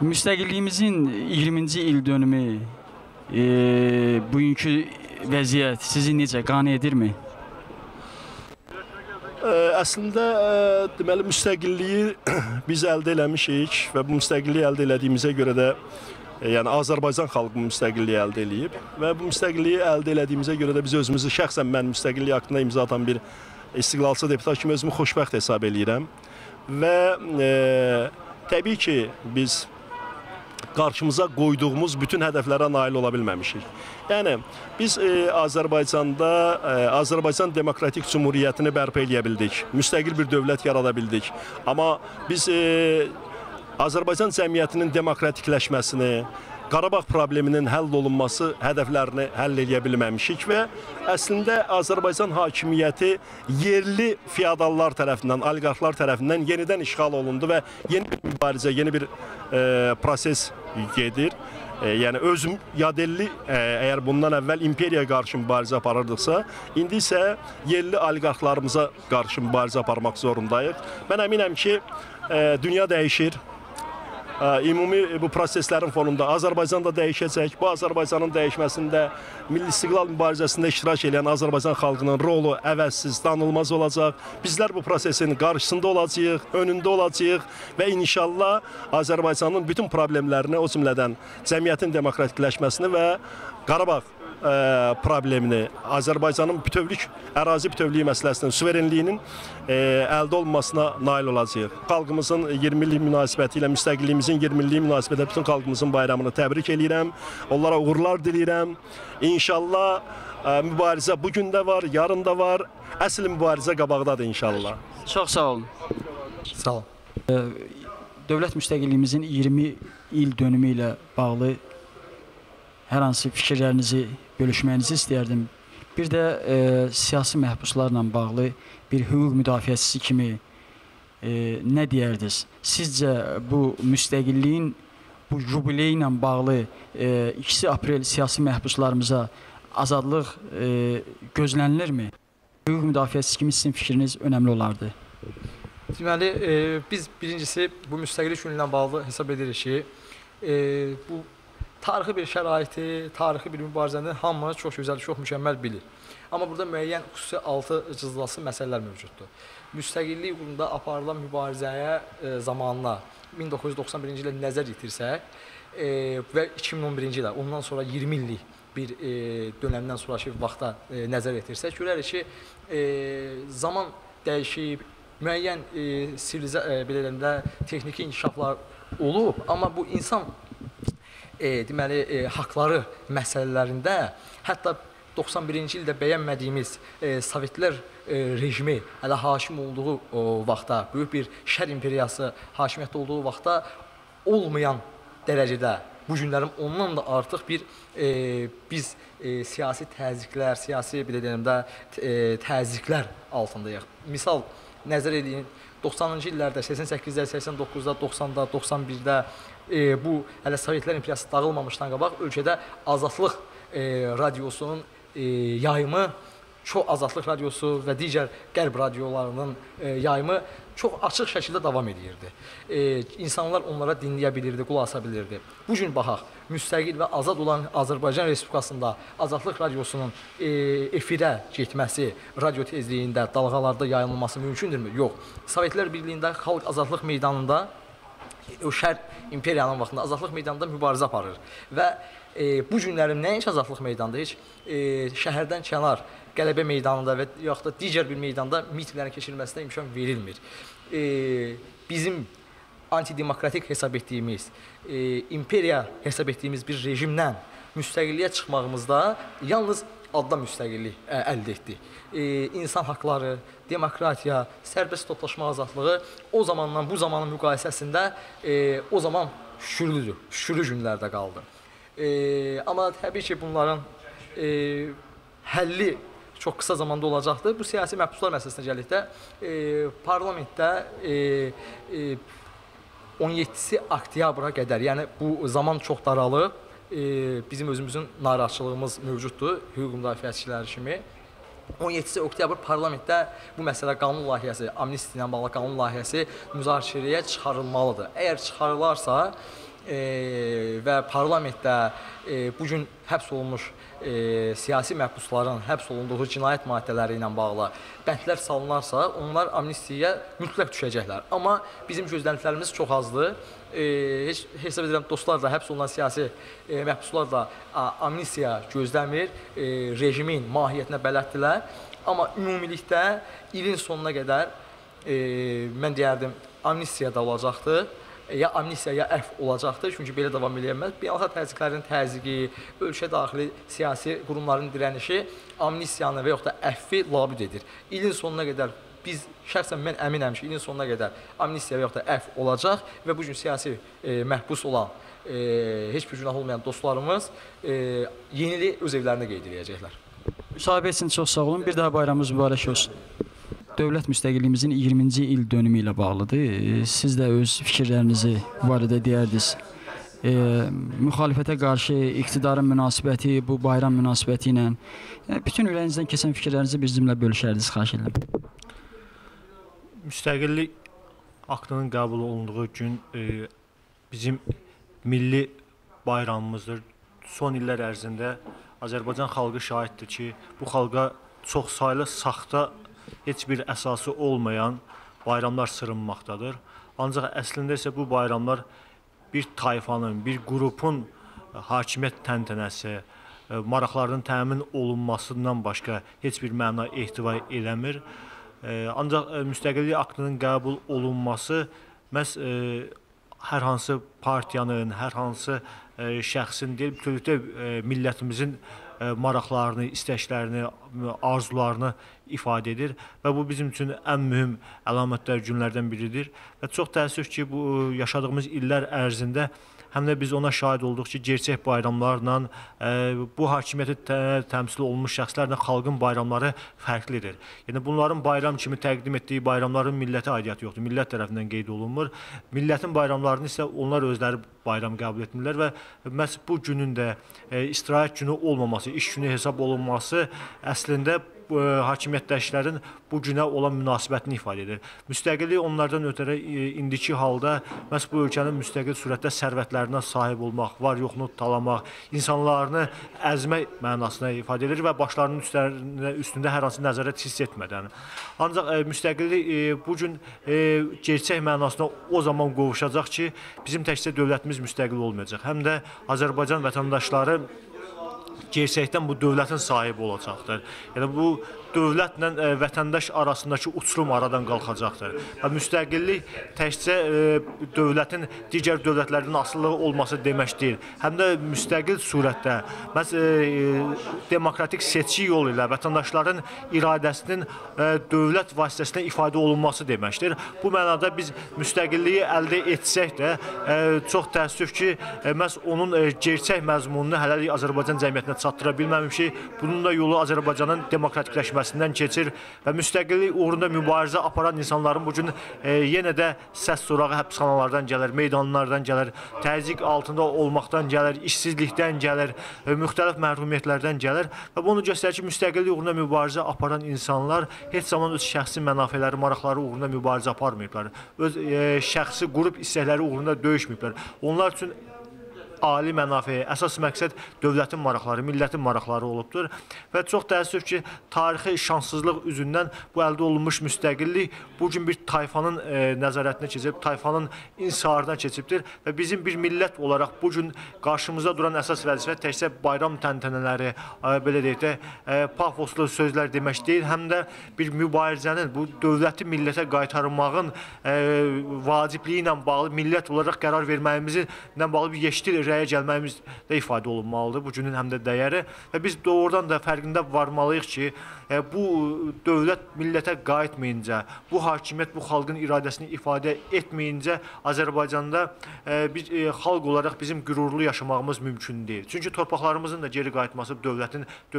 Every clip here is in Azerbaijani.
Müstəqilliyimizin 20-ci il dönümü, bugünkü vəziyyət sizi necə qane edirmi? Əslində, deməli, müstəqilliyi biz əldə eləmişik və bu müstəqilliyi əldə elədiyimizə görə də yəni Azərbaycan xalqı müstəqilliyi əldə eləyib və bu müstəqilliyi əldə elədiyimizə görə də biz özümüzü, şəxsən mən müstəqillik haqqında imza atan bir istiqlalçı deputat kimi özümü xoşbəxt hesab eləyirəm və təbii ki, biz qarşımıza qoyduğumuz bütün hədəflərə nail ola bilməmişik. Yəni, biz Azərbaycan Demokratik Cumhuriyyətini bərpa eləyə bildik, müstəqil bir dövlət yarada bildik. Amma biz Azərbaycan cəmiyyətinin demokratikləşməsini, Qarabağ probleminin həll olunması hədəflərini həll eləyə bilməmişik və əslində Azərbaycan hakimiyyəti yerli feodallar tərəfindən, oliqarxlar tərəfindən yenidən işğal olundu və yeni bir mübarizə, yeni bir proses gedir. Yəni öz yadelli əgər bundan əvvəl imperiyaya qarşı mübarizə aparırdıqsa, indi isə yerli oliqarxlarımıza qarşı mübarizə aparmaq zorundayıq. Mən əminəm ki, dünya dəyişir. Ümumi bu proseslərin fonunda Azərbaycan da dəyişəcək. Bu Azərbaycanın dəyişməsində milli istiqlal mübarizəsində iştirak edən Azərbaycan xalqının rolu əvəzsiz, danılmaz olacaq. Bizlər bu prosesin qarşısında olacağıq, önündə olacağıq və inşallah Azərbaycanın bütün problemlərini, o cümlədən cəmiyyətin demokratikləşməsini və Qarabağ problemini, Azərbaycanın bütövlük, ərazi bütövlüyü məsələsinin, suverenliyinin əldə olunmasına nail olacaq. Xalqımızın 20 illik münasibəti ilə, müstəqilliyimizin 20 illik münasibəti bütün xalqımızın bayramını təbrik edirəm, onlara uğurlar diləyirəm. İnşallah mübarizə bugün də var, yarın da var, əsl mübarizə qabaqdadır inşallah. Çox sağ olun. Sağ olun. Dövlət müstəqilliyimizin 20 il dönümü ilə bağlı hər hansı fikirlərinizi bölüşməyinizi istəyərdim. Bir də siyasi məhbuslarla bağlı bir hüquq müdafiəçisi kimi nə deyərdiniz? Sizcə bu müstəqilliyin bu jubileyi ilə bağlı 2 aprel siyasi məhbuslarımıza azadlıq gözlənilirmi? Hüquq müdafiəçisi kimi sizin fikriniz önəmli olardı. Deməli, biz birincisi bu müstəqillik günü ilə bağlı hesab edirik ki, bu tarixi bir şəraiti, tarixi bir mübarizəni hamı çox gözəl, çox mükəmməl bilir. Amma burada müəyyən xüsusi altı cızılası məsələlər mövcuddur. Müstəqillik uğrunda aparılan mübarizəyə zamanına 1991-ci ilə nəzər yetirsək və 2011-ci ilə, ondan sonra 20 illik bir dönəmdən sonraki vaxta nəzər yetirsək, görərik ki, zaman dəyişib, müəyyən texniki inkişaflar olub, amma bu insan deməli, haqları məsələlərində hətta 91-ci ildə bəyənmədiyimiz Sovetlər rejimi hələ hakim olduğu vaxtda, böyük bir şər imperiyası hakimiyyətdə olduğu vaxtda olmayan dərəcədə bu günlərin ondan da artıq bir biz siyasi təzyiqlər, siyasi təzyiqlər altındayıq. Misal, nəzər edin, 90-cı illərdə, 88-də, 89-da, 90-da, 91-də bu hələ Sovetlər imperiyası dağılmamışdan qabaq ölkədə Azadlıq radiosunun yayımı, çox Azadlıq radiosu və digər qərb radiolarının yayımı çox açıq şəkildə davam edirdi. İnsanlar onlara dinləyə bilirdi, qulaq asa bilirdi. Bu gün baxaq, müstəqil və azad olan Azərbaycan Respublikasında Azadlıq radiosunun efirə getməsi, radio tezliyində, dalğalarda yayılması mümkündürmü? Yox. Sovetlər Birliyində Xalq Azadlıq Meydanında o şər imperiyanın vaxtında Azadlıq meydanında mübarizə aparır və bu günlərin nəinki Azadlıq meydanında, heç şəhərdən kənar Qələbə meydanında və yaxud da digər bir meydanda mitinglərin keçirilməsinə imkan verilmir. Bizim antidemokratik hesab etdiyimiz, imperiya hesab etdiyimiz bir rejimdən müstəqilliyə çıxmağımızda yalnız adda müstəqillik əldə etdik. İnsan haqları, demokratiya, sərbəst toplaşma azadlığı o zamandan bu zamanın müqayisəsində o zaman şükürlü günlərdə qaldı. Amma təbii ki, bunların həlli çox qısa zamanda olacaqdır. Bu siyasi məhbuslar məsələsinə gəldikdə, parlamentdə 17 oktyabra qədər, yəni bu zaman çox daralıb, bizim özümüzün narahatçılığımız mövcuddur, hüquq müdafiəçiləri kimi. 17 oktyabr parlamentdə bu məsələ qanun layihəsi, amnistiya ilə bağlı qanun layihəsi müzakirəyə çıxarılmalıdır. Əgər çıxarılarsa və parlamentdə bu gün həbs olunmuş siyasi məhbusların həbs olunduğu cinayət maddələri ilə bağlı bəndlər salınarsa, onlar amnistiyaya mütləq düşəcəklər. Amma bizim gözləntilərimiz çox azdır. Hesab edirəm, dostlar da, həbs olunan siyasi məhbuslar da amnistiya gözləmir, rejimin mahiyyətinə bələddirlər. Amma ümumilikdə ilin sonuna qədər mən deyərdim, amnistiya da olacaqdır. Ya amnistiya, ya əfv olacaqdır. Çünki belə davam edilməz. Beynəlxalq təzyiqlərin təzyiqi, ölkə daxili siyasi qurumların dirənişi amnistiyanı və yaxud da əfvi labüd edir. İlin sonuna qədər biz, şəxsən mən əminəm ki, ilin sonuna qədər amnistiya və yaxud da əfv olacaq və bu gün siyasi məhbus olan, heç bir günah olmayan dostlarımız yenili öz evlərinə qeyd edəcəklər. Müsahibə üçün çox sağ olun. Bir daha bayramımız mübarək olsun. Dövlət müstəqilliyimizin 20-ci il dönümü ilə bağlıdır. Siz də öz fikirlərinizi bu barədə deyərdiniz. Müxalifətə qarşı iqtidarın münasibəti, bu bayram münasibəti ilə bütün ürəyinizdən keçən fikirlərinizi bizimlə bölüşərdiniz, xahiş edirəm. Müstəqillik aktının qəbul olunduğu gün bizim milli bayramımızdır. Son illər ərzində Azərbaycan xalqı şahiddir ki, bu xalqa çox saylı saxta, heç bir əsası olmayan bayramlar sırınmaqdadır. Ancaq əslində isə bu bayramlar bir tayfanın, bir qrupun hakimiyyət təntənəsi, maraqlarının təmin olunmasından başqa heç bir məna ehtiva eləmir. Ancaq müstəqillik aktının qəbul olunması məhz hər hansı partiyanın, hər hansı şəxsin deyil, bütövlükdə millətimizin maraqlarını, istəklərini, arzularını ifadə edir və bu bizim üçün ən mühüm əlamətlər, günlərdən biridir. Və çox təəssüf ki, bu yaşadığımız illər ərzində həm də biz ona şahid olduq ki, gerçək bayramlarla, bu hakimiyyəti təmsil olunmuş şəxslərlə xalqın bayramları fərqlidir. Yəni, bunların bayram kimi təqdim etdiyi bayramların millətə aidiyyəti yoxdur, millət tərəfindən qeyd olunmur. Millətin bayramlarını isə onlar özləri bayram qəbul etmirlər və məhz bu günün də istirahət günü olmaması, iş günü hesab olunması əslində hakimiyyətdəşlərin bu günə olan münasibətini ifadə edir. Müstəqillik onlardan ötərə indiki halda məhz bu ölkənin müstəqil surətdə sərvətlərinə sahib olmaq, var yoxunu talamaq, insanlarını əzmək mənasına ifadə edir və başlarının üstündə hər hansı nəzarət hiss etmədən. Ancaq müstəqillik bu gün gerçək mənasına o zaman qovuşacaq ki, bizim təkcə dövlətimiz müstəqil olmayacaq. Həm də Azərbaycan vətəndaşları gerçəkdən bu dövlətin sahibi olacaqdır. Yəni, bu dövlətlə vətəndaş arasındakı uçurum aradan qalxacaqdır. Və müstəqillik təkcə dövlətin digər dövlətlərdən asılılığı olması demək deyil. Həm də müstəqil surətdə, demokratik seçki yolu ilə vətəndaşların iradəsinin dövlət vasitəsilə ifadə olunması deməkdir. Bu mənada biz müstəqilliyi əldə etsək də, çox təəssüf ki, məhz onun gerçək məzmununu hələlik Azərbaycan cəmiyyətinə çatdıra bilməmişik. Bunun da yolu Azərbaycanın demokratikləşməsindən keçir və müstəqillik uğrunda mübarizə aparan insanların bugün yenə də səs sorağı həbsxanalardan gəlir, meydanlardan gəlir, təzyiq altında olmaqdan gəlir, işsizlikdən gəlir, müxtəlif məhrumiyyətlərdən gəlir və bunu göstərir ki, müstəqillik uğrunda mübarizə aparan insanlar heç zaman öz şəxsi mənafeləri, maraqları uğrunda mübarizə aparmayıblar, öz şəxsi qrup istəkləri uğrunda döyüşməyiblər. Onlar üçün ali mənafe, əsas məqsəd dövlətin maraqları, millətin maraqları olubdur və çox təəssüf ki, tarixi şanssızlıq üzündən bu əldə olunmuş müstəqillik bugün bir tayfanın nəzarətinə keçib, tayfanın inhisarına keçibdir və bizim bir millət olaraq bugün qarşımızda duran əsas vəzifə təkcə bayram təntənələri, belə deyək də, pafoslu sözlər demək deyil, həm də bir mübarizənin, bu dövləti millətə qaytarmağın vacibliyi ilə bağlı millət olaraq qərar verməyimizlə bağlı bir yeşil rəyə gəlməyimiz də ifadə olunmalıdır, bu günün həm də dəyəri və biz doğrudan da fərqində varmalıyıq ki, bu dövlət millətə qayıtmayınca, bu hakimiyyət bu xalqın iradəsini ifadə etməyincə Azərbaycanda bir xalq olaraq bizim qürurlu yaşamağımız mümkün deyil. Çünki torpaqlarımızın da geri qayıtması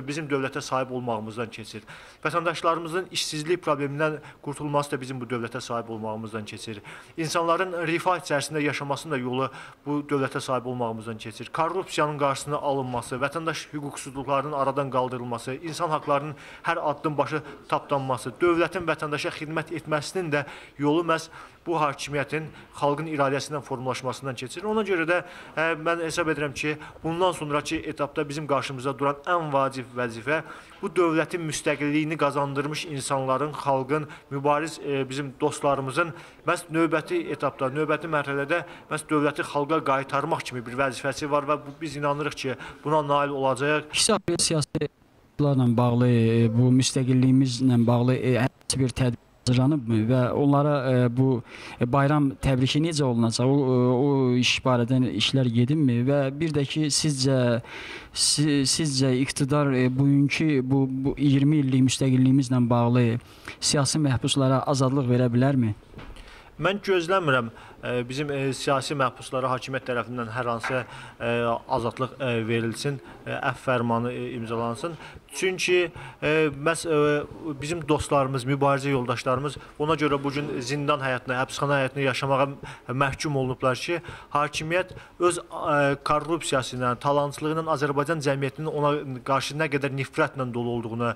bizim dövlətə sahib olmağımızdan keçir. Vətəndaşlarımızın işsizlik problemindən qurtulması da bizim bu dövlətə sahib olmağımızdan keçir. İnsanların rifah içərisində yaşamasının da yolu bu dövlətə sahib olmağımızdan başımızdan keçir. Korrupsiyanın qarşısının alınması, vətəndaş hüquqsuzluqlarının aradan qaldırılması, insan haqlarının hər addım başı tapdanması, dövlətin vətəndaşa xidmət etməsinin də yolu məhz bu hakimiyyətin xalqın iradəsindən formalaşmasından keçir. Ona görə də mən hesab edirəm ki, bundan sonraki etapda bizim qarşımıza duran ən vacib vəzifə bu dövlətin müstəqilliyini qazandırmış insanların, xalqın, mübariz bizim dostlarımızın məhz növbəti etapda, növbəti mərhələdə məhz dövləti xalqa qaytarmaq kimi bir vəzifəsi var və biz inanırıq ki, buna nail olacaq. İqtisadi siyasilərlə bağlı, bu müstəqilliyimizlə bağlı hər bir tədbir hazırlanıbmı və onlara bu bayram təbriki necə olunacaq? O iş barədə işlər gedibmi və bir də ki, sizcə iqtidar bugünkü bu 20 illik müstəqilliyimizlə bağlı siyasi məhbuslara azadlıq verə bilərmi? Mən gözləmirəm bizim siyasi məhbuslara hakimiyyət tərəfindən hər hansı azadlıq verilsin, əfv fərmanı imzalansın. Çünki bizim dostlarımız, mübarizə yoldaşlarımız ona görə bugün zindan həyatını, həbsxana həyatını yaşamağa məhkum olunublar ki, hakimiyyət öz korrupsiyası ilə, talançılığı ilə Azərbaycan cəmiyyətinin ona qarşı nə qədər nifrətlə dolu olduğunu,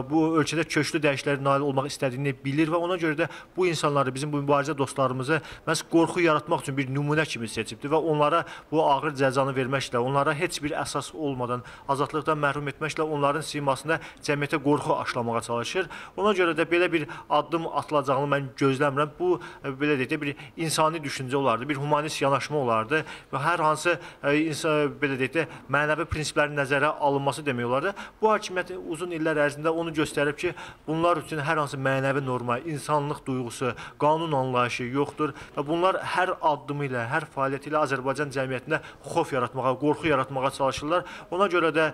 bu ölkədə köklü dəyişikliklərə nail olmaq istədiyini bilir və ona görə də bu insanları, bizim bu mübarizə dostlarımızı məhz qorxu yaratmaq üçün bir nümunə kimi seçibdir və onlara bu ağır cəzanı verməklə, onlara heç bir əsas olmadan azadlıqdan məhrum etməklə onların simasında cəmiyyətə qorxu aşılamağa çalışır. Ona görə də belə bir addım atılacağını mən gözləmirəm. Bu, belə deyək də, bir insani düşüncə olardı, bir humanist yanaşma olardı və hər hansı belə deyək də, mənəvi prinsiplərin nəzərə alınması demək olardı. Bu hakimiyyət uzun illər ərzində onu göstərib ki, bunlar üçün hər hansı mənəvi norma, insanlıq duyğusu, qanun anlayışı yoxdur və bunlar hər addımı ilə, hər fəaliyyəti ilə Azərbaycan cəmiyyətində xof yaratmağa, qorxu yaratmağa çalışırlar. Ona görə də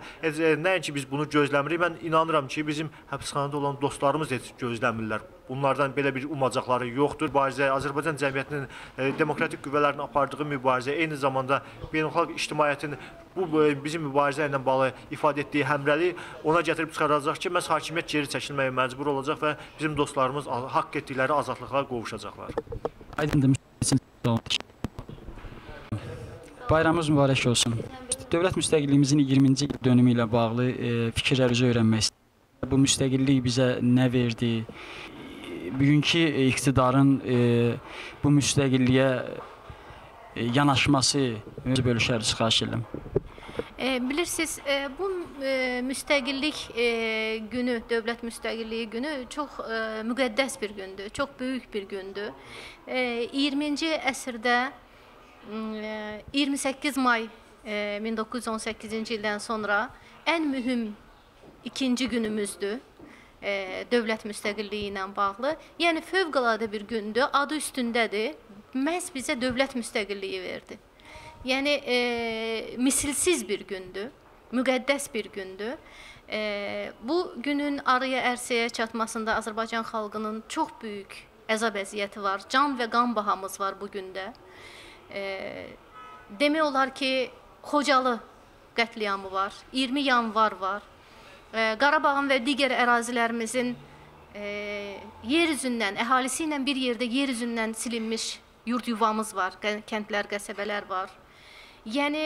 nəinki biz bunu gözləmirik, mən inanıram ki, bizim həbsxanada olan dostlarımız heç gözləmirlər. Bunlardan belə bir umacaqları yoxdur. Azərbaycan cəmiyyətinin demokratik qüvvələrin apardığı mübarizə, eyni zamanda beynəlxalq ictimaiyyətin bu bizim mübarizə ilə bağlı ifadə etdiyi həmrəli ona gətirib çıxaracaq ki, məhz hakimiyyət geri çəkilməyə məcbur olacaq və bizim dostlarımız haqq etdikləri azadlıqlara qovuşacaqlar. Aydındır. Bayramımız mübarək olsun. Dövlət müstəqilliyimizin 20-ci il dönümü ilə bağlı fikirlərinizi öyrənmək istəyirəm. Bu müstəqillik bizə nə verdi? Bugünkü iqtidarın bu müstəqilliyə yanaşması bölüşəriniz, xahiş edirəm. Bilirsiniz, bu müstəqillik günü, dövlət müstəqilliyi günü çox müqəddəs bir gündür, çox böyük bir gündür. 20-ci əsrdə 28 may 1918-ci ildən sonra ən mühüm ikinci günümüzdür dövlət müstəqilliyi ilə bağlı. Yəni, fövqəladə bir gündür, adı üstündədir, məhz bizə dövlət müstəqilliyi verdi. Yəni, misilsiz bir gündür, müqəddəs bir gündür. Bu günün araya ərsəyə çatmasında Azərbaycan xalqının çox böyük əzab-əziyyəti var, can və qan bahamız var bu gündə. Demək olar ki, Xocalı qətliamı var, 20 yanvar var. Qarabağın və digər ərazilərimizin yer üzündən, əhalisi ilə bir yerdə yer üzündən silinmiş yurt yuvamız var, kəndlər, qəsəbələr var. Yəni,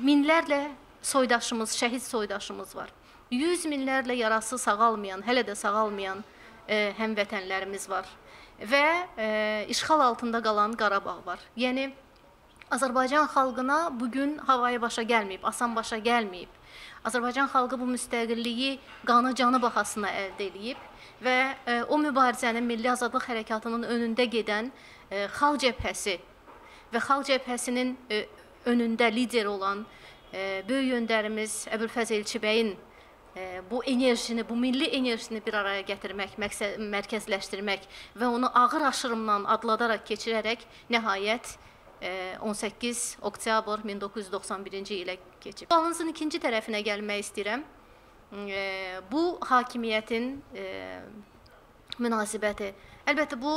minlərlə soydaşımız, şəhid soydaşımız var. 100 minlərlə yarası sağalmayan, hələ də sağalmayan həmvətənlərimiz var. Və işğal altında qalan Qarabağ var. Yəni, Azərbaycan xalqına bugün havaya başa gəlməyib, asan başa gəlməyib. Azərbaycan xalqı bu müstəqilliyi qanı canı bahasına əldə edib və o mübarizənin, Milli Azadlıq Hərəkatının önündə gedən xalq cəbhəsi və xalq cəbhəsinin önündə lider olan böyük öndərimiz Əbülfəz Elçibəyin bu enerjini, bu milli enerjini bir araya gətirmək, mərkəzləşdirmək və onu ağır aşırımla adladaraq, keçirərək nəhayət 18 oktyabr 1991-ci ilə keçib. Sualınızın ikinci tərəfinə gəlmək istəyirəm. Bu hakimiyyətin münasibəti. Əlbəttə, bu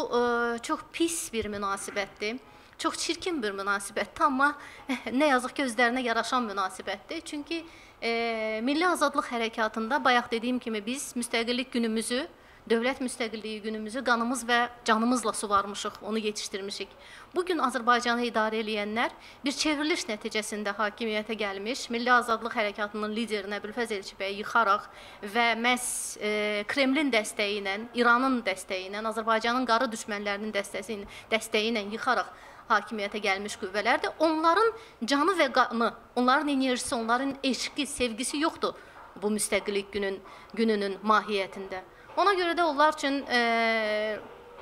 çox pis bir münasibətdir. Çox çirkin bir münasibətdir, amma nə yazıq ki, özlərinə yaraşan münasibətdir. Çünki Milli Azadlıq Hərəkatında bayaq dediyim kimi biz müstəqillik günümüzü dövlət müstəqilliyi günümüzü qanımız və canımızla suvarmışıq, onu yetişdirmişik. Bugün Azərbaycanı idarə edənlər bir çevriliş nəticəsində hakimiyyətə gəlmiş, Milli Azadlıq Hərəkatının liderini Əbülfəz Elçibəyi yıxaraq və məhz Kremlin dəstəyi ilə, İranın dəstəyi ilə, Azərbaycanın qarı düşmənlərinin dəstəyi ilə yıxaraq hakimiyyətə gəlmiş qüvvələrdir. Onların canı və qanı, onların enerjisi, onların eşqi, sevgisi yoxdur bu müstəqillik gününün mahiyyətində. Ona görə də onlar üçün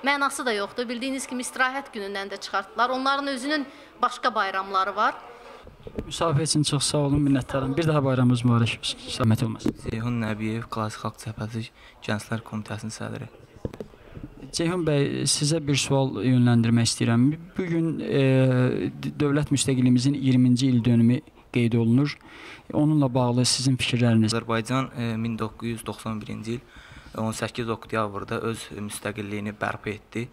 mənası da yoxdur. Bildiyiniz kimi istirahət günündən də çıxartdılar. Onların özünün başqa bayramları var. Müsahibə üçün çox sağ olun, minnətdarım. Bir daha bayramımız mübarək olsun. Zəhmət olmasın. Ceyhun Nəbiyev, Klassik Xalq Cəbhəsi Gənclər Komitəsinin sədri. Ceyhun bəy, sizə bir sual yönləndirmək istəyirəm. Bugün dövlət müstəqilliyimizin 20-ci il dönümü qeyd olunur. Onunla bağlı sizin fikirləriniz? Azərbaycan 1991-ci il 18 oktyabrda öz müstəqilliyini bərpa etdi.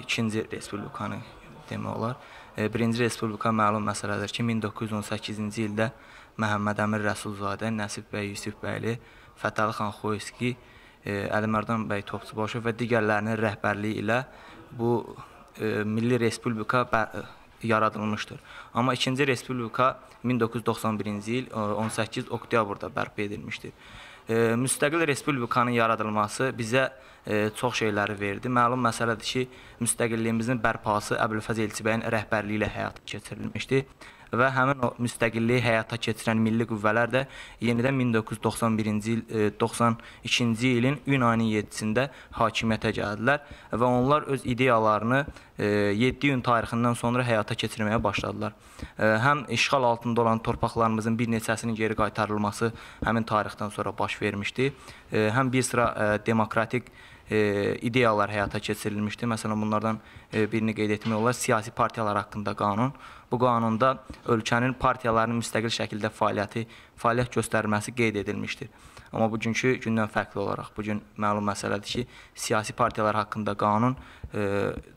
İkinci respublikanı demək olar. Birinci respublika məlum məsələdir ki, 1918-ci ildə Məhəmməd Əmir Rəsulzadə, Nəsib bəy Yusifbəyli, Fətəli xan Xoyski, Əlimərdan bəy Topçubaşov və digərlərinin rəhbərliyi ilə bu Milli Respublika yaradılmışdır. Amma ikinci respublika 1991-ci il 18 oktyabrda bərpa edilmişdir. Müstəqil respublikanın yaradılması bizə çox şeyləri verdi. Məlum məsələdir ki, müstəqilliyimizin bərpası Əbülfəz Elçibəyin rəhbərliyi ilə həyata keçirilmişdi və həmin o müstəqilliyi həyata keçirən milli qüvvələr də yenidən 1991-ci il, 92-ci ilin iyun ayının 7-sində hakimiyyətə gəldilər və onlar öz ideyalarını 7 iyun tarixindən sonra həyata keçirməyə başladılar. Həm işğal altında olan torpaqlarımızın bir neçəsinin geri qaytarılması həmin tarixdən sonra baş vermişdi. Həm bir sıra demokratik ideyalar həyata keçirilmişdi. Məsələn, bunlardan birini qeyd etmək olar, siyasi partiyalar haqqında qanun. Bu qanunda ölkənin partiyalarının müstəqil şəkildə fəaliyyət göstərməsi qeyd edilmişdir. Amma bugünkü gündən fərqli olaraq, bugün məlum məsələdir ki, siyasi partiyalar haqqında qanun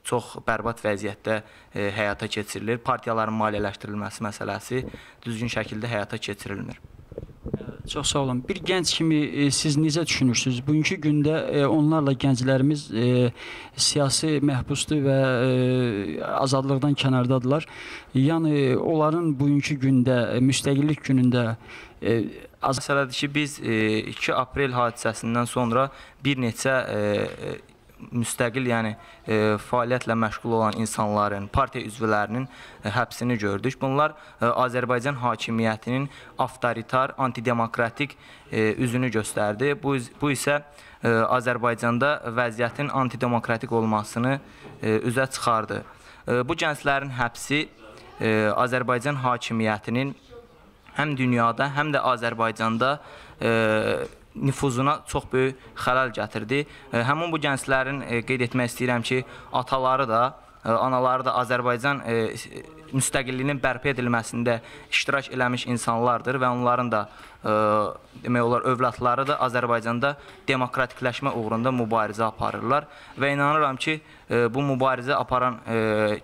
çox bərbad vəziyyətdə həyata keçirilir. Partiyaların maliyyələşdirilməsi məsələsi düzgün şəkildə həyata keçirilmir. Çox sağ olun. Bir gənc kimi siz necə düşünürsünüz? Bugünkü gündə onlarla gənclərimiz siyasi məhbusdur və azadlıqdan kənardadırlar. Yəni onların bugünkü gündə, müstəqillik günündə məsələdir ki, biz 2 aprel hadisəsindən sonra bir neçə müstəqil, yəni fəaliyyətlə məşğul olan insanların, partiya üzvlərinin həbsini gördük. Bunlar Azərbaycan hakimiyyətinin avtoritar, antidemokratik üzünü göstərdi. Bu isə Azərbaycanda vəziyyətin antidemokratik olmasını üzə çıxardı. Bu gənclərin həbsi Azərbaycan hakimiyyətinin həm dünyada, həm də Azərbaycanda nüfuzuna çox böyük xələl gətirdi. Həmin bu gənclərin qeyd etmək istəyirəm ki, ataları da, anaları da Azərbaycan müstəqilliyinin bərpa edilməsində iştirak eləmiş insanlardır və onların da demək olar övladları da Azərbaycanda demokratikləşmə uğrunda mübarizə aparırlar və inanıram ki, bu mübarizə aparan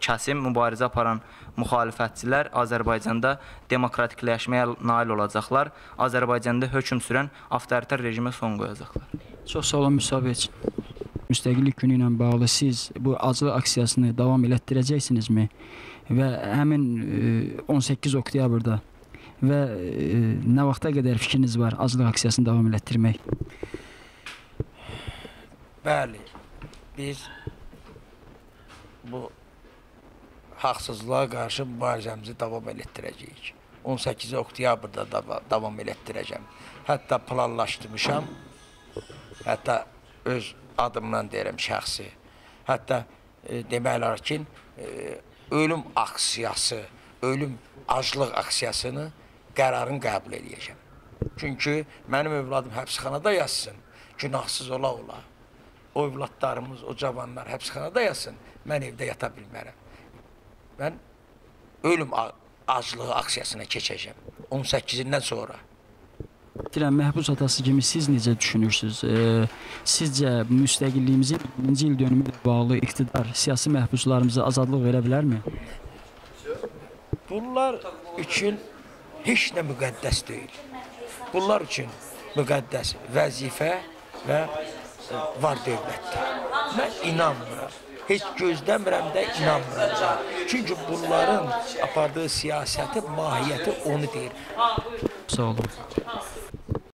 kəsim, mübarizə aparan müxalifətçilər Azərbaycanda demokratikləşməyə nail olacaqlar. Azərbaycanda hökm sürən avtoritar rejimə son qoyacaqlar. Çox sağ olun müsahibə üçün. Müstəqillik günü ilə bağlı siz bu aclıq aksiyasını davam elətdirəcəksinizmi? Və həmin 18 oktyabrda və nə vaxta qədər fikriniz var aclıq aksiyasını davam elətdirmək? Bəli, biz bu haqsızlığa qarşı mübarizəmizi davam elətdirəcəyik. 18 oktyabrda davam elətdirəcəm. Hətta planlaşdırmışam, hətta öz adımdan deyirəm şəxsi. Hətta demək olar ki, ölüm aksiyası, ölüm aclıq aksiyasını qərarını qəbul edəcəm. Çünki mənim övladım həbsxanada yatsın, günahsız ola. O övladlarımız, o cavanlar həbsxanada yatsın, mən evdə yata bilmərəm. Mən ölüm aclığı aksiyasına keçəcəm 18-dən sonra. Deyirəm, məhbus atası kimi siz necə düşünürsünüz? Sizcə müstəqilliyimizin 1-ci il dönümü ilə bağlı iqtidar siyasi məhbuslarımıza azadlıq verə bilərmi? Bunlar üçün heç nə müqəddəs deyil. Bunlar üçün müqəddəs vəzifə və var dövlətdə. Mən inanmıram. Heç gözləmirəm də inanmıram da. Çünki bunların apardığı siyasəti, mahiyyəti onu deyir. Sağ olun.